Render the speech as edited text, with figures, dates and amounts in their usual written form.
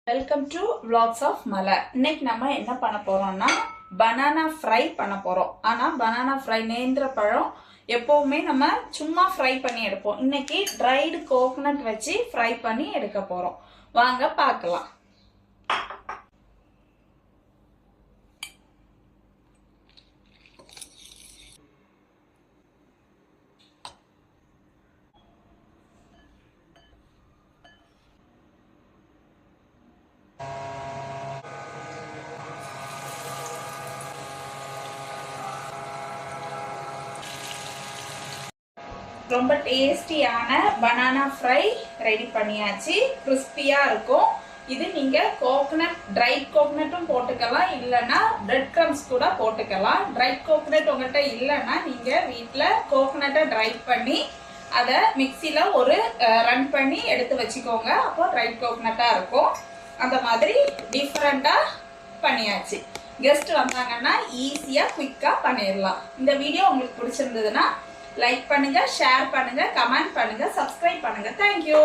Welcome to vlogs of மலர். இன்னைக்கு நம்ம என்ன பண்ண போறோம்னா பனானா ஃப்ரை பண்ண போறோம். ஆனா பனானா ஃப்ரை நேந்திர பழம் எப்பவுமே நம்ம சும்மா ஃப்ரை பண்ணி எடுப்போம். இன்னைக்கு ட்ரைடு கோகனட் வச்சு ஃப்ரை பண்ணி எடுக்க போறோம். வாங்க பார்க்கலாம். ரொம்ப டேஸ்டியான பனானா ஃப்ரை ரெடி பண்ணியாச்சு. கிறிஸ்பியா இருக்கும். இது நீங்க கோகனட் ட்ரை கோகனட்டும் போட்டுக்கலாம், இல்லைன்னா பிரெட் கிரம்ஸ் கூட போட்டுக்கலாம். ட்ரை கோகனட் உங்கள்கிட்ட இல்லைன்னா நீங்க வீட்டில் கோகனட்டை ட்ரை பண்ணி அதை மிக்சியில ஒரு ரன் பண்ணி எடுத்து வச்சுக்கோங்க. அப்போ ட்ரை கோகனட்டா இருக்கும். அந்த மாதிரி டிஃப்ரெண்டா பண்ணியாச்சு. கெஸ்ட் வந்தாங்கன்னா ஈஸியா குயிக்கா பண்ணிடலாம். இந்த வீடியோ உங்களுக்கு பிடிச்சிருந்ததுன்னா லைக் பண்ணுங்க, ஷேர் பண்ணுங்க, கமெண்ட் பண்ணுங்க, சப்ஸ்கிரைப் பண்ணுங்க. தேங்க்யூ.